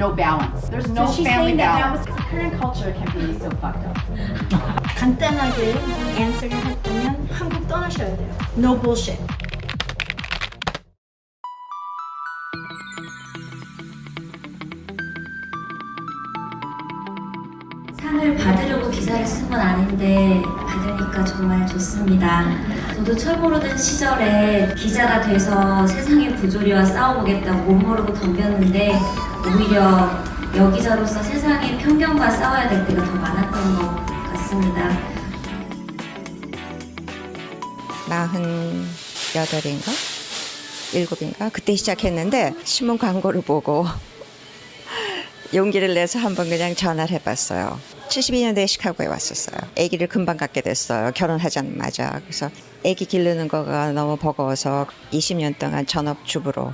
no balance. There's no So she's family saying that balance. was Korean culture can be so fucked up. 간단하게 answer를 할 거면 한국 떠나셔야 돼요. No bullshit. 상을 받으려고 기사를 쓴 건 아닌데 받으니까 정말 좋습니다. 저도 철모르던 시절에 기자가 돼서 세상의 부조리와 싸워보겠다고 못 모르고 덤볐는데 오히려 여기자로서 세상의 편견과 싸워야 될 때가 더 많았던 것 같습니다. 48인가? 7인가? 그때 시작했는데 신문 광고를 보고 용기를 내서 한번 그냥 전화를 해봤어요. 72년도에 시카고에 왔었어요. 아기를 금방 갖게 됐어요. 결혼하자마자. 그래서 아기 기르는 거가 너무 버거워서 20년 동안 전업주부로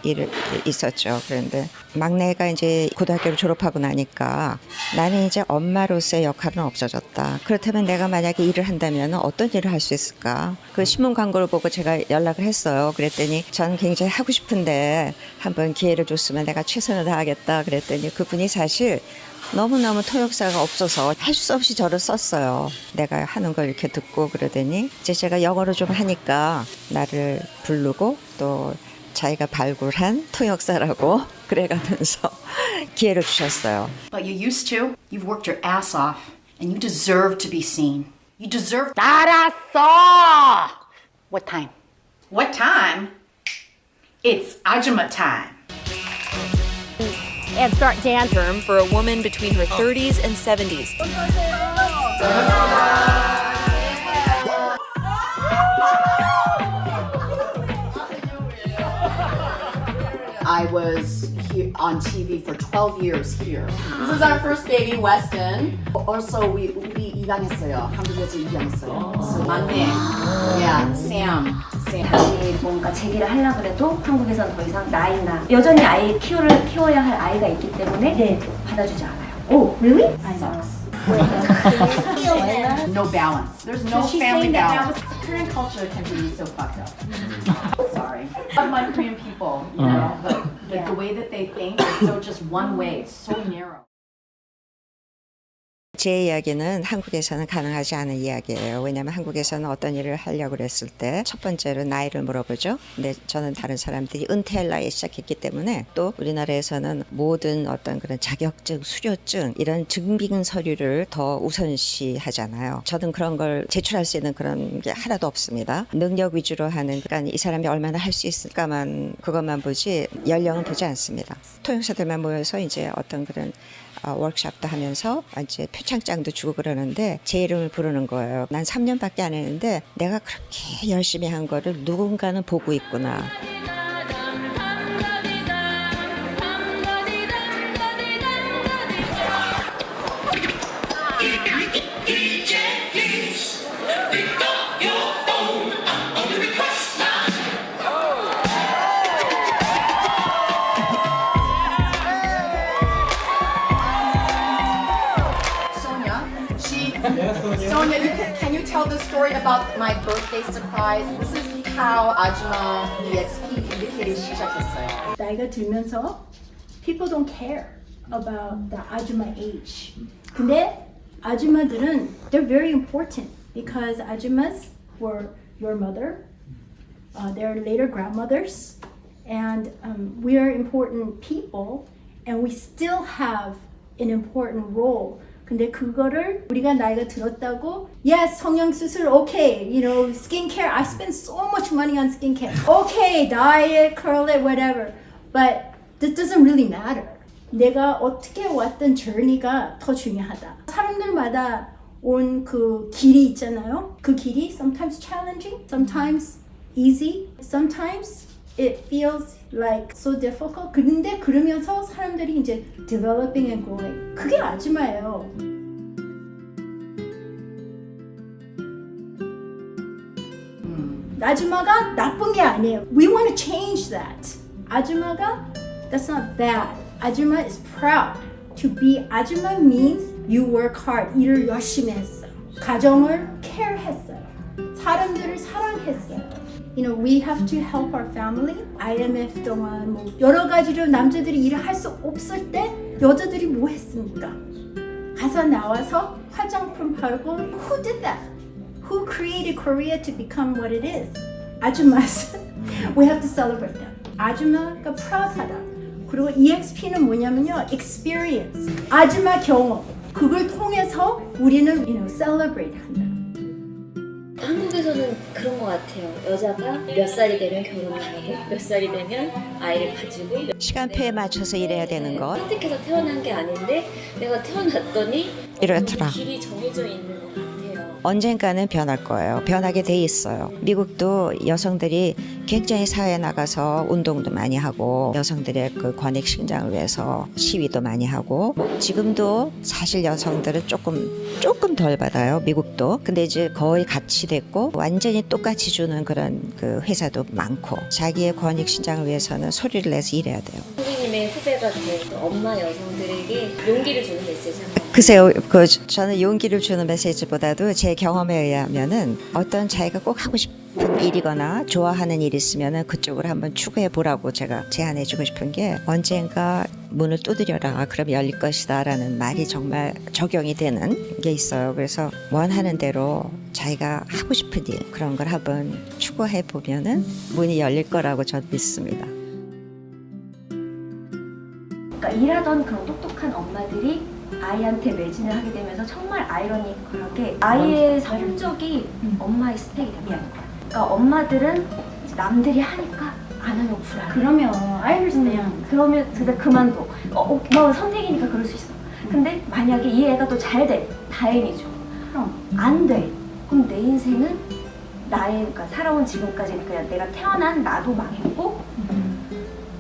일을 있었죠. 그런데 막내가 이제 고등학교를 졸업하고 나니까 나는 이제 엄마로서의 역할은 없어졌다. 그렇다면 내가 만약에 일을 한다면 어떤 일을 할 수 있을까? 그 신문 광고를 보고 제가 연락을 했어요. 그랬더니 저는 굉장히 하고 싶은데 한번 기회를 줬으면 내가 최선을 다하겠다. 그랬더니 그분이 사실 너무너무 통역사가 없어서 할 수 없이 저를 썼어요. 내가 하는 걸 이렇게 듣고 그러더니 이제 제가 영어로 좀 하니까 나를 부르고 또 자기가 발굴한 통역사라고 그래가면서 기회를 주셨어요. But you used to. You've worked your ass off, and you deserve to be seen. You deserve. 알았어! What time? What time? It's ajima time. And start dance. Term for a woman between her 30s and 70s. I was here on TV for 12 years here. This is our first baby, Weston. Also, 우리 입양했어요. 한국에서 입양했어요. So 막내, yeah, Sam. 다시 뭔가 제기를 하려고 해도 한국에서는 더 이상 나이나 여전히 아이 키워야 할 아이가 있기 때문에 받아주지 않아요. Oh, really? No balance. There's no So she's family saying that balance. Korean culture can be so fucked up. Sorry. I love my Korean people, you know, but the way that they think is so just one way. It's so narrow. 제 이야기는 한국에서는 가능하지 않은 이야기예요. 왜냐하면 한국에서는 어떤 일을 하려고 그랬을 때 첫 번째로 나이를 물어보죠. 근데 저는 다른 사람들이 은퇴할 나이에 시작했기 때문에 또 우리나라에서는 모든 어떤 그런 자격증, 수료증 이런 증빙 서류를 더 우선시하잖아요. 저는 그런 걸 제출할 수 있는 그런 게 하나도 없습니다. 능력 위주로 하는 그러니까 이 사람이 얼마나 할 수 있을까만 그것만 보지 연령은 보지 않습니다. 통역사들만 모여서 이제 어떤 그런 워크숍도 하면서 이제 표창장도 주고 그러는데 제 이름을 부르는 거예요. 난 3년밖에 안 했는데 내가 그렇게 열심히 한 거를 누군가는 보고 있구나. Sonia, can you tell the story about my birthday surprise? This is how Ajima EXP indicated 시작했어요. 나이가 들면서 people don't care about the 아줌마 age. 근데 아줌마들은 they're very important because 아줌mas were your mother, they're later grandmothers, and we are important people, and we still have an important role. 근데 그거를 우리가 나이가 들었다고 yes 성형수술 okay you know skincare I spend so much money on skincare okay diet curl it whatever but that doesn't really matter 내가 어떻게 왔던 journey가 더 중요하다 사람들마다 온 그 길이 있잖아요 그 길이 sometimes challenging sometimes easy sometimes it feels like so difficult. 근데 그러면서 사람들이 이제 developing and growing. 그게 아줌마예요. 아줌마가 나쁜 게 아니에요. We want to change that. 아줌마가 that's not bad. 아줌마 is proud. To be 아줌마 means you work hard. 일을 열심히 했어. 가정을 care했어요. 사람들을 사랑했어요. You know, we have to help our family. IMF 동안 뭐 여러 가지로 남자들이 일을 할 수 없을 때 여자들이 뭐 했습니까? 가서 나와서 화장품 팔고 Who did that? Who created Korea to become what it is? 아줌마스. We have to celebrate them. 아줌마가 proud하다. 그리고 EXP는 뭐냐면요, experience. 아줌마 경험. 그걸 통해서 우리는 celebrate 한다. 한국에서는 그런 것 같아요. 여자가 몇 살이 되면 결혼을 하고 몇 살이 되면 아이를 가지고 시간표에 맞춰서 일해야 되는 것 선택해서 태어난 게 아닌데 내가 태어났더니 이렇더라. 길이 정해져 있는 것 같아요. 언젠가는 변할 거예요. 변하게 돼 있어요. 미국도 여성들이 굉장히 사회에 나가서 운동도 많이 하고 여성들의 그 권익 신장을 위해서 시위도 많이 하고 지금도 사실 여성들은 조금 덜 받아요. 미국도. 근데 이제 거의 같이 됐고 완전히 똑같이 주는 그런 그 회사도 많고 자기의 권익 신장을 위해서는 소리를 내서 일해야 돼요. 선생님의 후배가 된 그 엄마 여성들에게 용기를 주는 메시지 한번. 글쎄요, 저는 용기를 주는 메시지보다도 제 경험에 의하면은 어떤 자기가 꼭 하고 싶은 일이거나 좋아하는 일이 있으면은 그쪽으로 한번 추구해 보라고 제가 제안해주고 싶은 게 언젠가 문을 두드려라, 그럼 열릴 것이다라는 말이 정말 적용이 되는 게 있어요. 그래서 원하는 대로 자기가 하고 싶은 일 그런 걸 한번 추구해 보면은 문이 열릴 거라고 저는 믿습니다. 그러니까 일하던 그런 똑똑한 엄마들이 아이한테 매진을 하게 되면서 정말 아이러니컬하게 아이의 성적이 엄마의 스택이 된다는 거야. 그러니까 엄마들은 이제 남들이 하니까 안 하면 불안해. 그러면 I understand. 그러면 그만둬. 뭐 선택이니까 그럴 수 있어. 근데 만약에 이 애가 또 잘 돼, 다행이죠. 그럼 안 돼. 그럼 내 인생은 그러니까 살아온 지금까지 그냥 내가 태어난 나도 망했고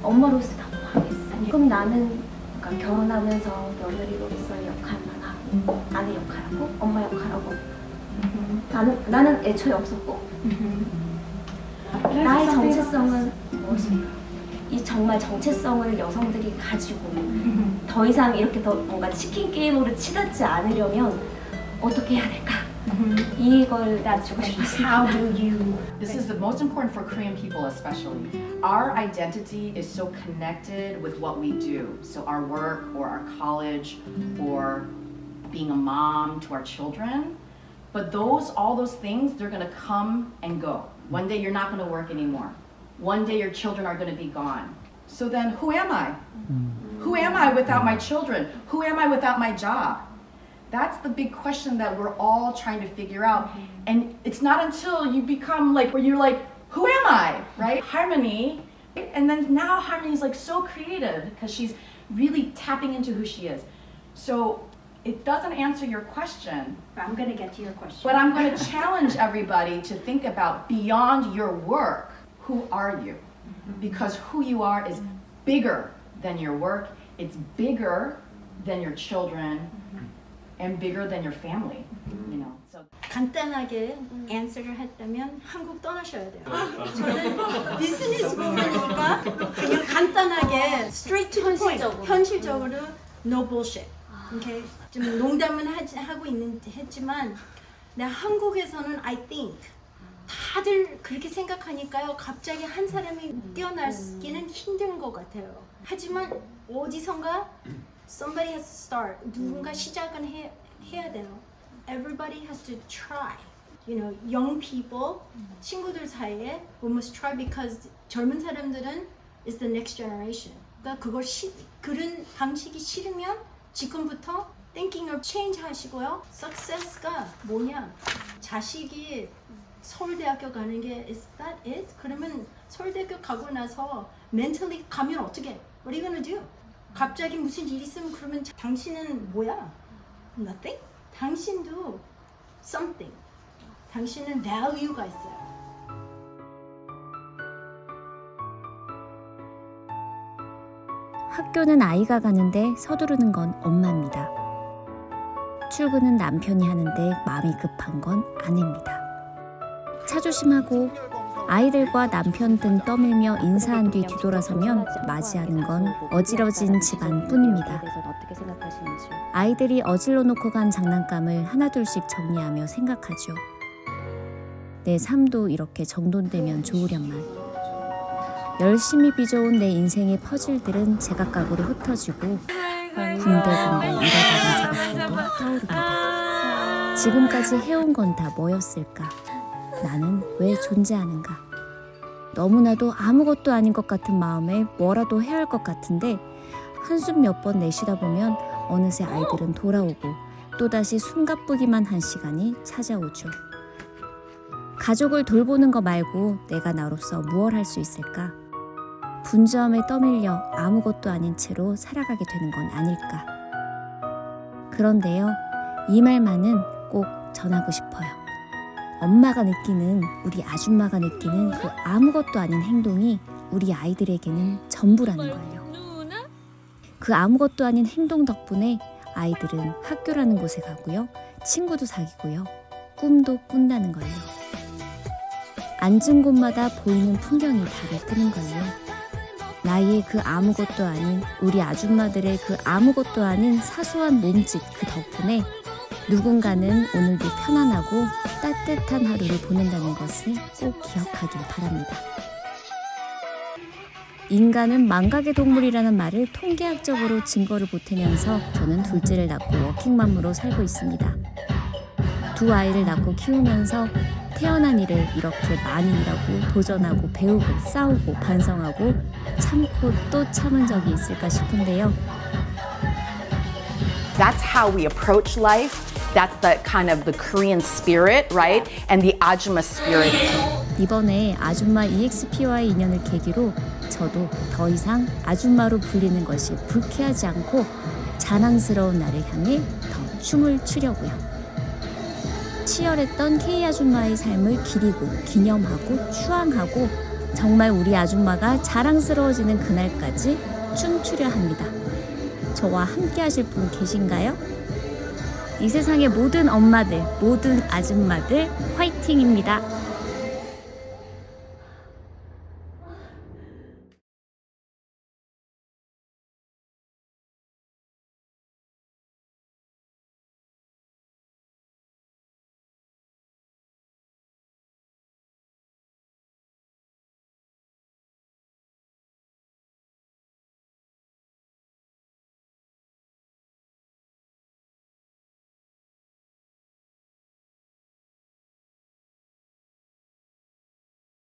엄마로서 나도 망했어. 그럼 나는 그러니까 결혼하면서 며느리로서의 역할만 하고 아내 역할하고 엄마 역할하고 나는 애초에 없었고 나의 정체성은 무엇인가? 이 정말 정체성을 여성들이 가지고 더 이상 이렇게 더 뭔가 치킨 게임으로 치닫지 않으려면 어떻게 해야 될까? 이걸 주고 싶었어요. How do you This is the most important for Korean people especially. Our identity is so connected with what we do. So our work or our college or being a mom to our children. But all those things, they're gonna come and go. One day you're not gonna work anymore. One day your children are gonna be gone. So then who am I? Who am I without my children? Who am I without my job? That's the big question that we're all trying to figure out. And it's not until you become like, where you're like, who am I, right? Harmony. And then now Harmony's like so creative because she's really tapping into who she is. So it doesn't answer your question. I'm gonna get to your question. But I'm going to challenge everybody to think about beyond your work, who are you? Because who you are is bigger than your work. It's bigger than your children. And bigger than your family, you know. So 간단하게 answer를 했다면 한국 떠나셔야 돼요. 저는 비즈니스 부분이니까 그냥 간단하게 straight to the point. 현실적으로 no bullshit. Okay? 좀 농담은 하고 했지만 한국에서는 I think 다들 그렇게 생각하니까요. 갑자기 한 사람이 뛰어나기는 힘든 것 같아요. 하지만 어디선가 somebody has to start. 누군가 시작은 해야 돼요. Everybody has to try. You know, young people, 친구들 사이에 we must try because 젊은 사람들은 is the next generation. 그러니까 그런 방식이 싫으면 지금부터 thinking of change 하시고요. Success가 뭐냐? 자식이 서울대학교 가는 게 is that it? 그러면 서울대학교 가고 나서 mentally 가면 어떻게? What are you gonna do? 갑자기 무슨 일 있으면 그러면 당신은 뭐야? Nothing? 당신도 something. 당신은 value가 있어요. 학교는 아이가 가는데 서두르는 건 엄마입니다. 출근은 남편이 하는데 마음이 급한 건 아내입니다. 차조심하고 아이들과 남편 등 떠밀며 인사한 뒤 뒤돌아서면 맞이하는 건 어지러진 집안뿐입니다. 아이들이 어질러 놓고 간 장난감을 하나둘씩 정리하며 생각하죠. 내 삶도 이렇게 정돈되면 좋으련만. 열심히 빚어온 내 인생의 퍼즐들은 제각각으로 흩어지고 군데군데 잃어버린 기억들도 떠오릅니다. 지금까지 해온 건 다 뭐였을까? 나는 왜 존재하는가? 너무나도 아무것도 아닌 것 같은 마음에 뭐라도 해야 할 것 같은데 한숨 몇 번 내쉬다 보면 어느새 아이들은 돌아오고 또다시 숨가쁘기만 한 시간이 찾아오죠. 가족을 돌보는 거 말고 내가 나로서 무얼 할 수 있을까? 분주함에 떠밀려 아무것도 아닌 채로 살아가게 되는 건 아닐까? 그런데요, 이 말만은 꼭 전하고 싶어요. 엄마가 느끼는, 우리 아줌마가 느끼는 그 아무것도 아닌 행동이 우리 아이들에게는 전부라는 걸요. 그 아무것도 아닌 행동 덕분에 아이들은 학교라는 곳에 가고요, 친구도 사귀고요, 꿈도 꾼다는 걸요. 앉은 곳마다 보이는 풍경이 답을 뜨는 걸요. 나의 그 아무것도 아닌, 우리 아줌마들의 그 아무것도 아닌 사소한 몸짓 그 덕분에 누군가는 오늘도 편안하고 따뜻한 하루를 보낸다는 것을 꼭 기억하길 바랍니다. 인간은 망각의 동물이라는 말을 통계학적으로 증거를 보태면서 저는 둘째를 낳고 워킹맘으로 살고 있습니다. 두 아이를 낳고 키우면서 태어난 일을 이렇게 많이 일하고 도전하고 배우고 싸우고 반성하고 참고 또 참은 적이 있을까 싶은데요. That's how we approach life. That's the kind of the Korean spirit, right? And the Ajumma spirit. 이번에 아줌마 EXP와의 인연을 계기로 저도 더 이상 아줌마로 불리는 것이 불쾌하지 않고 자랑스러운 나를 향해 더 춤을 추려고요. 치열했던 K 아줌마의 삶을 기리고 기념하고 추앙하고 정말 우리 아줌마가 자랑스러워지는 그날까지 춤추려 합니다. 저와 함께 하실 분 계신가요? 이 세상의 모든 엄마들, 모든 아줌마들 화이팅입니다.